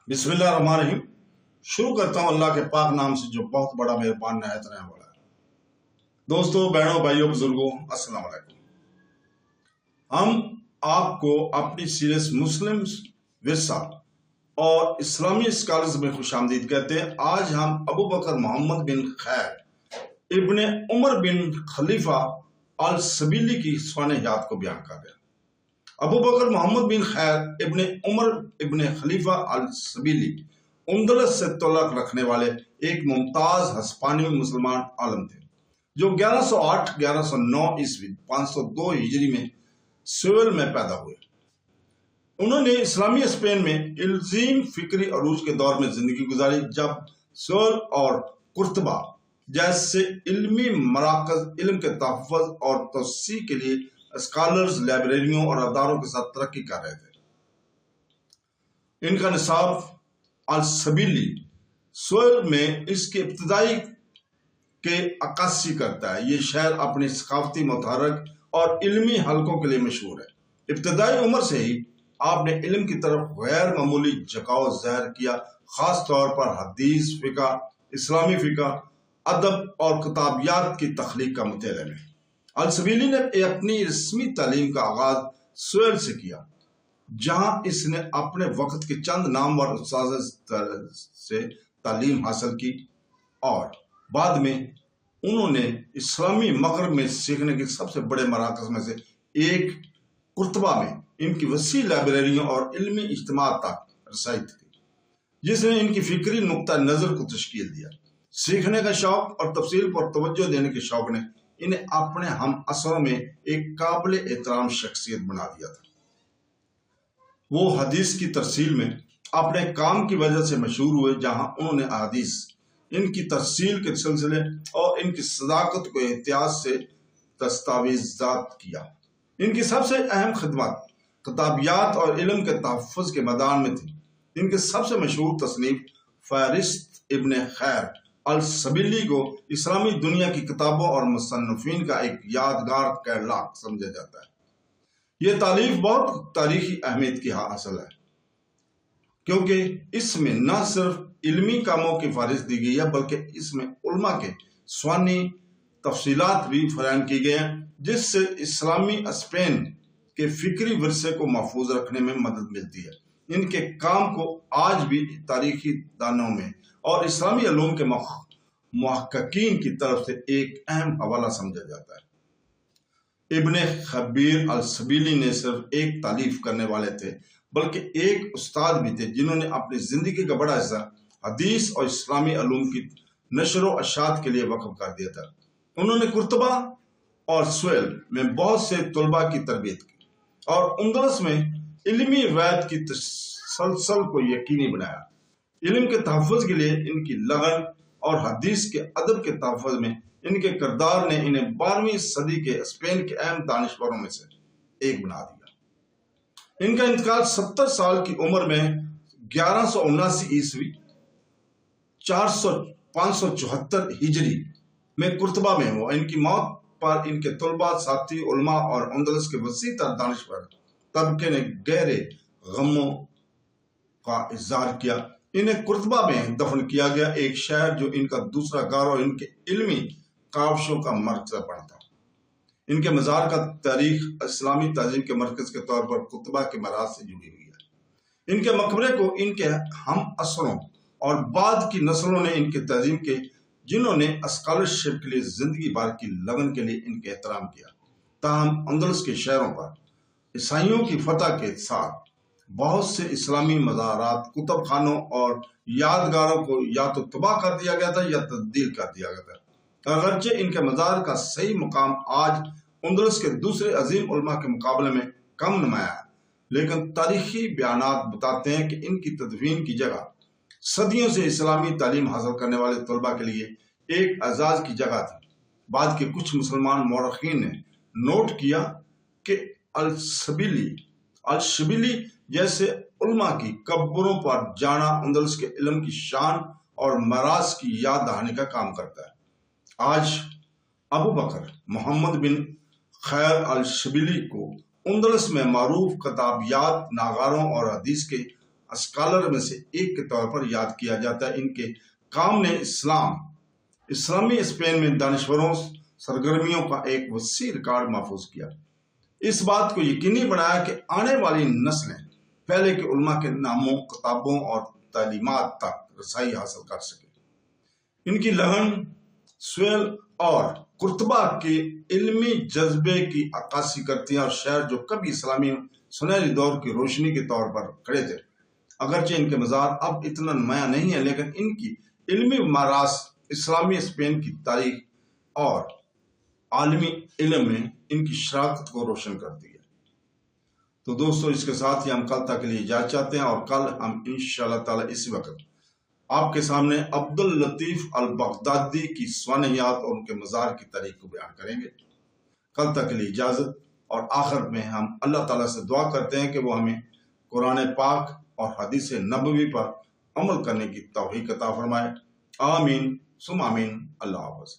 बिस्मिल्लाहिर्रहमानिर्रहीम। शुरू करता हूँ अल्लाह के पाक नाम से जो बहुत बड़ा मेहरबान निहायत रहने वाला है। दोस्तों, बहनों, भाइयों, बुजुर्गों, अस्सलाम वालेकुम। हम आपको अपनी सीरीज मुस्लिम विरसा और इस्लामी स्कॉलर्स में खुशामदीद कहते हैं। आज हम अबू बकर मोहम्मद बिन खैर इब्ने उमर बिन खलीफा अल सबीली की स्वाने याद को बयान कर रहे हैं। अबू बकर मोहम्मद बिन खैर इब्ने उमर इब्ने खलीफा अल सबीली उंदलस से तल्लुक़ रखने वाले एक मुमताज हस्पानी मुसलमान आलम थे जो 1108-1109 ईस्वी 502 हिजरी में सेविल में पैदा हुए। उन्होंने इस्लामी स्पेन में इल्जीम फिक्री अरूज के दौर में जिंदगी गुजारी, जब सेविल और कुर्तबा जैसे इल्मी मराकज इल्म के तहफ़्फ़ुज़ और तवस्सी के लिए स्कॉलर्स, लाइब्रेरियों और अदारों के साथ तरक्की कर रहे थे। इनका निसाब अल सबीली सेविल में इसके इब्तिदाई के अक्कासी करता है। ये शहर अपने सकाफती मुतहर्रिक और इल्मी हलकों के लिए मशहूर है। इब्तिदाई उम्र से ही आपने इल्म की तरफ गैर मामूली झुकाव ज़ाहिर किया, खास तौर पर हदीस, फ़िक़्ह, इस्लामी फ़िक़्ह, अदब और किताबियात की तख्लीक का मुताला में। अल सबीली ने अपनी रस्मी तालीम का आगाज सेविल से किया, जहां इसने अपने वक्त के चंद नामवर उस्ताद से तालीम हासिल की और बाद में उन्होंने इस्लामी मगरब में सीखने के सबसे बड़े मराकज़ में से एक कुर्तबा में इनकी वसी लाइब्रेरियों और इल्मी इज्तिमा तक रसाई थी, जिसने इनकी फिक्री नुक्ता नज़र को तश्कील दिया। सीखने का शौक और तफसील पर तवज्जो देने के शौक ने इन्हें अपने हम असरों में एक काबिल एहतराम शख्सियत बना दिया था। वो हदीस की तरसील में अपने काम की वजह से मशहूर हुए, जहां उन्होंने हदीस, इनकी तरसील के सिलसिले और इनकी सदाकत को एहतियात से दस्तावेज़ात किया। इनकी सबसे अहम खिदमत किताबियात और इल्म के तहफ़्फ़ुज़ के मैदान में थी। इनके सबसे मशहूर तसनीफ फ़हरिस्त इब्ने खैर अल सबीली को इस्लामी दुनिया की किताबों और मुसन्निफ़ीन का एक यादगार कैटलॉग समझा जाता है। ये तारीफ बहुत तारीखी अहमियत की हासिल है, क्योंकि इसमें न सिर्फ इल्मी कामों की फहरिस्त दी गई है, बल्कि इसमें उलमा के स्वानी तफसीलात भी फराहम की गए हैं, जिससे इस्लामी स्पेन के फिक्री विरसे को महफूज रखने में मदद मिलती है। इनके काम को आज भी तारीखी दानों में और इस्लामी उलूम के मुहक्किकीन की तरफ से एक अहम हवाला समझा जाता है। इब्ने खबीर अल सबीली ने सिर्फ एक तालीफ करने वाले थे, बल्कि एक उस्ताद भी थे, जिन्होंने अपनी जिंदगी का बड़ा हिस्सा हदीस और इस्लामी उलूम की नशर व अशात के लिए वक्फ कर दिया था। उन्होंने कुर्तबा और सेविल में बहुत से तलबा की तरबियत की और उंदलस में इल्मी रवायत की तसलसल को यकीनी बनाया। इल्म के तहफ़्फ़ुज़ के लिए इनकी लगन और हदीस के अदब के तहफ़्फ़ुज़ में इनके किरदार ने इन्हें 12वीं सदी के स्पेन के अहम दानिशवरों में से एक बना दिया। इनका इंतकाल 70 साल की उम्र में 1179 ईस्वी 574 हिजरी में कुर्तबा में हुआ। इनकी मौत पर इनके तलबा, साथी, उलमा और अंदलस के वसी तर दानिशवर तबके ने गहरे गमों का इज़हार किया। इन्हें कुर्तबा में दफन किया गया, एक शहर जो इनका दूसरा घर और इनके इल्मी काविशों का मरकज़ बना था। इनके मज़ार का तारीख इस्लामी तज़ीम के मरकज़ के तौर पर कुतबा के मराज से जुड़ी हुई है। इनके मकबरे को इनके हम असरों और बाद की नस्लों ने इनके तज़ीम के, जिन्होंने स्कॉलरशिप के लिए जिंदगी भर की लगन के लिए इनके एहतराम किया। ताहम अंदलस के शहरों पर ईसाइयों की फतह के साथ बहुत से इस्लामी मज़ारात, कुतुब खानों और यादगारों को या तो तबाह कर दिया गया था या तब्दील कर दिया गया था। अगरचे इनके मज़ार का सही मुकाम आज अंदलस के दूसरे अजीम उलमा के मुकाबले में कम नुमाया है, लेकिन तारीखी बयानात बताते हैं कि इनकी तदफीन की जगह सदियों से इस्लामी तालीम हासिल करने वाले तलबा के लिए एक एजाज की जगह थी। बाद के कुछ मुसलमान मौरखीन ने नोट किया कि अल सबीली जैसे उलमा की कब्रों पर जाना अंदलस के इल्म की शान और मराज की याद दहानी का काम करता है। आज अबू बकर मोहम्मद बिन खैर अल सबीली को अंदलस में मारूफ किताबियात, नागारों और हदीस के اسکالر میں سے ایک کے طور پر یاد کیا جاتا ہے۔ ان کے کام نے اسلامی اسپین میں دانشوروں سرگرمیوں کا ایک وسیع ریکارڈ محفوظ کیا، اس بات کو یقینی بنایا کہ آنے والی نسلیں پہلے کے علماء کے ناموں، کتابوں اور تعلیمات تک رسائی حاصل کر سکیں۔ ان کی لگن، سویل اور قرطبہ کے علمی جذبے کی عکاسی کرتی ہیں، اور شہر جو کبھی اسلامی سنہری دور کی روشنی کے طور پر کھڑے تھے، اگرچہ ان کے مزار اب اتنا نمایاں نہیں ہے، لیکن ان کی علمی میراث اسلامی اسپین کی تاریخ اور عالمی علم میں ان کی شراکت کو روشن کرتی ہے۔ تو دوستو، اس کے ساتھ ہی ہم کل تک کے لیے اجازت چاہتے ہیں، اور کل ہم انشاءاللہ تعالی اسی وقت آپ کے سامنے عبداللطیف البغدادی کی سوانحیات اور ان کے مزار کی تاریخ کو بیان کریں گے۔ کل تک کے لیے اجازت، اور آخر میں ہم اللہ تعالیٰ سے دعا کرتے ہیں کہ وہ ہمیں قرآن پاک اور حدیث نبوی پر عمل کرنے کی توفیق عطا فرمائے۔ آمین ثم آمین۔ اللہ حافظ۔